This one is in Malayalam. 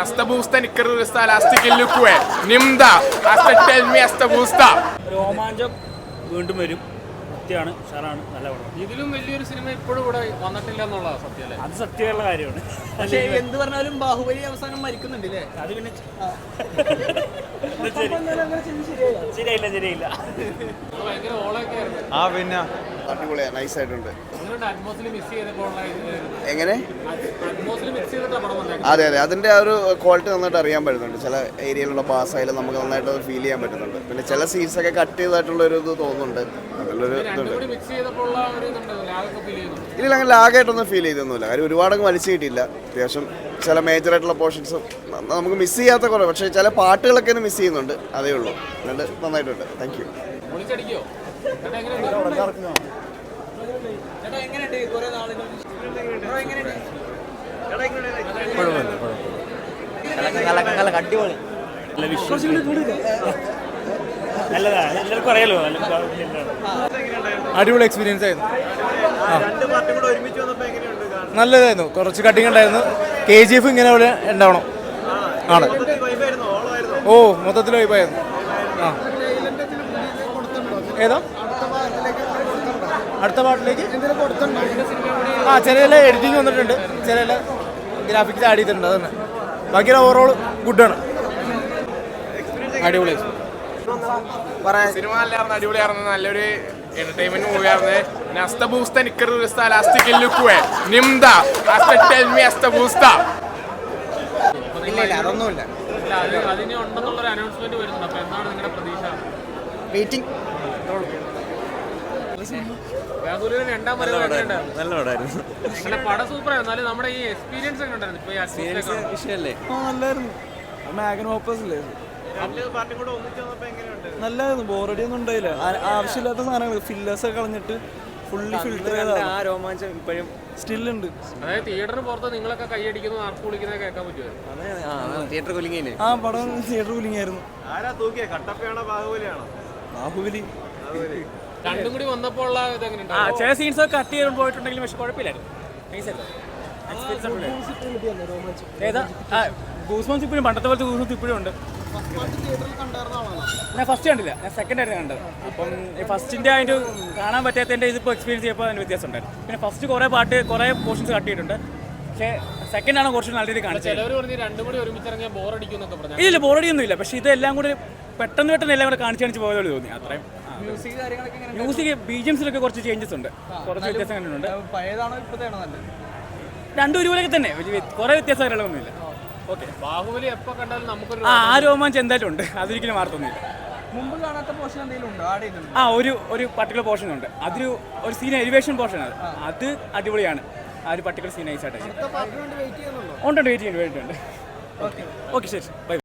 Hasta busta nikkar elastic look nimda hasta tell me hasta busta രോമാഞ്ചം വീണ്ടും വരും. സത്യമാണ്, ഉഷാറാണ്, നല്ല പടം. ഇതിലും വലിയൊരു സിനിമ ഇപ്പോഴും ഇവിടെ വന്നിട്ടില്ല എന്നുള്ളതാണ് സത്യം അല്ലേ? അത് സത്യമുള്ള കാര്യമാണ്. പക്ഷേ എന്ത് പറഞ്ഞാലും ബാഹുബലി അവസാനം മരിക്കുന്നുണ്ടല്ലേ? അത് പിന്നെ ശരിയായില്ല. ഭയങ്കര ഓളൊക്കെ ആയിരുന്നു. ആ പിന്നെ അടിപൊളിയാണ്, നൈസായിട്ടുണ്ട്. അറ്റ്മോസ്ഫിയർ മിസ് ചെയ്തപ്പോൾ എങ്ങനെ അറ്റ്മോസ്ഫിയർ മിസ് ചെയ്തിട്ടാണ് പടം വന്നത്. അതെ അതിൻ്റെ ആ ഒരു ക്വാളിറ്റി നന്നായിട്ട് അറിയാൻ പറ്റുന്നുണ്ട്. ചില ഏരിയയിലുള്ള പാസ്സായാലും നമുക്ക് നന്നായിട്ട് അത് ഫീൽ ചെയ്യാൻ പറ്റുന്നുണ്ട്. പിന്നെ ചില സീൻസൊക്കെ കട്ട് ചെയ്തതായിട്ടുള്ള ഒരു ഇത് തോന്നുന്നുണ്ട്. അതിലൊരു ഇതുണ്ട്. മിക്സ് ചെയ്തപ്പോൾ ഒരു ലാഗൊക്കെ ഫീൽ ചെയ്യുന്നു. ഇതിൽ അങ്ങനെ ലാഗായിട്ടൊന്നും ഫീൽ ചെയ്തൊന്നുമില്ല. കാര്യം ഒരുപാടങ്ങ് വലിച്ചു കിട്ടിയില്ല. അത്യാവശ്യം ചില മേജറായിട്ടുള്ള പോർഷൻസ് നമുക്ക് മിസ് ചെയ്യാത്ത കുറവ്, പക്ഷേ ചില പാട്ടുകളൊക്കെ മിസ് ചെയ്യുന്നുണ്ട്, അതേ ഉള്ളൂ. എന്നിട്ട് നന്നായിട്ടുണ്ട്. Thank you. പൊളിച്ചടിക്കോ? അടിപൊളി. എല്ലാവർക്കും അറിയാലോ. അടിപൊളി എക്സ്പീരിയൻസ് ആയിരുന്നു. നല്ലതായിരുന്നു. കുറച്ച് കട്ടിങ് ഉണ്ടായിരുന്നു. KGF ഇങ്ങനെ ഇവിടെ ഉണ്ടാവണം ആണ്. ഓ മൊത്തത്തിൽ വൈബായിരുന്നു. ആ ഏതാ അടുത്ത പാട്ടിലേക്ക് ചില എഡിറ്റിംഗ് വന്നിട്ടുണ്ട്, ചില ഗ്രാഫിക്സ് ആഡ് ചെയ്തിട്ടുണ്ട്. അതന്നെ ബാക്കി ഓവറോൾ ഗുഡാണ്. അടിപൊളി സിനിമ നല്ലായിരുന്നു, അടിപൊളിയായിരുന്നു. നല്ലൊരു entertainment മൂവിയായിരുന്നു. hasta busta nikkar elastic look nimda hasta tell me hasta busta ഇല്ല അതൊന്നുമില്ല. അതിന് ഉണ്ടെന്നുള്ളൊരു അനൗൺസ്മെന്റ് വരുന്നുണ്ട്. അപ്പൊ എന്താണ് നിങ്ങളുടെ പ്രതീക്ഷ? വെയിറ്റിംഗ്. ബാഹുബലിയുടെ രണ്ടാം വരവ് എങ്ങനെയുണ്ടായിരുന്നു? നല്ല പടമായിരുന്നു. നിങ്ങളുടെ പടം സൂപ്പർ ആയിരുന്നു. എന്നാലും നമ്മുടെ ഈ എക്സ്പീരിയൻസ് എങ്ങനെ ഉണ്ടായിരുന്നു? ഇപ്പൊ ഈ atmosphere വിഷയല്ലേ? നല്ലായിരുന്നു. നല്ലായിരുന്നു. ബോറടി ഒന്നും ഉണ്ടായില്ല. ആവശ്യമില്ലാത്ത സാധനങ്ങൾ ഫില്ലേഴ്സ് ഒക്കെ കളഞ്ഞിട്ട് ഫുള്ളി ഫിൽറ്റർ ചെയ്ത ആ രോമാഞ്ചം ഇപ്പോഴും സ്റ്റിൽ ഉണ്ട്. അതായത് തിയേറ്ററിന് പുറത്ത് നിങ്ങളൊക്കെ കൈയടിക്കുന്നു, ആർപ്പ് വിളിക്കുന്നത് കേൾക്കാൻ പറ്റുമായിരുന്നു. തിയേറ്റർ കൊല്ലിങ്ങനെ ആ പടം തിയേറ്റർ കൂലിങ്ങായിരുന്നു. ബാഹുബലി രണ്ടും കൂടി വന്നപ്പോൾ ഉള്ള ഇതെങ്ങനെ ചില സീൻസ് ഒക്കെ കട്ട് ചെയ്ത് പോയിട്ടുണ്ടെങ്കിലും പക്ഷെ കുഴപ്പമില്ലായിരുന്നു. ഏതാ ഗൂസ്ബംസ് ഇപ്പോഴും പണ്ടത്തെ പോലത്തെ ഗൂസ്ബംസ് ഇപ്പോഴും ഉണ്ട്. ഞാൻ ഫസ്റ്റ് കണ്ടില്ല, ഞാൻ സെക്കൻഡ് ആയിരുന്നു കണ്ടത്. അപ്പം ഫസ്റ്റിൻ്റെ അതിൻ്റെ കാണാൻ പറ്റാത്തതിൻ്റെ ഇതിപ്പോൾ എക്സ്പീരിയൻസ് ചെയ്യുമ്പോൾ അതിന് വ്യത്യാസം ഉണ്ടായിരുന്നു. പിന്നെ ഫസ്റ്റ് കുറേ പോർഷൻസ് കട്ട് ചെയ്തിട്ടുണ്ട്. പക്ഷേ സെക്കൻഡാണ് കുറച്ച് നല്ല രീതിയിൽ കാണിച്ചത്. ചിലവർ പറഞ്ഞ് രണ്ടും കൂടി ഒരുമിച്ചിറങ്ങിയാൽ ബോറടിക്കും എന്നൊക്കെ പറഞ്ഞു. ഇല്ല ബോറടിയൊന്നും ഇല്ല. പക്ഷേ ഇതെല്ലാം കൂടി പെട്ടെന്ന് എല്ലാം കൂടെ കാണിച്ച് പോയതോടെ തോന്നി. അത്രയും മ്യൂസിക് BGMസിലൊക്കെ കുറച്ച് ചേഞ്ചസ് ഉണ്ട്, കുറച്ച് വ്യത്യാസം കണ്ടിട്ടുണ്ട്. പഴയതാണോ ഇപ്പോഴത്തെയാണോ നല്ലത്? രണ്ടും ഒരുപോലെയൊക്കെ തന്നെ, വലിയ കുറേ വ്യത്യാസം കാര്യങ്ങളൊന്നുമില്ല. ഓക്കെ, ബാഹുബലി എപ്പോൾ കണ്ടാലും നമുക്കൊരു ആ രോമാഞ്ചം എന്തായാലും ഉണ്ട്, അതൊരിക്കലും മാറത്തൊന്നുമില്ല. മുമ്പ് കാണാത്ത പോർഷൻ എന്തെങ്കിലും ഉണ്ടോ? ആഡ് ചെയ്തിട്ടുണ്ടോ? ഒരു പർട്ടിക്കുലർ പോർഷൻ ഉണ്ട്. ഒരു സീൻ എലിവേഷൻ പോർഷൻ അത് അടിപൊളിയാണ്. ആ ഒരു പർട്ടിക്കുലർ സീൻ നൈസായിട്ട് ഉണ്ട്. വെയിറ്റ് ചെയ്യുന്നുണ്ട്. ഓക്കെ ശരി, ബൈ.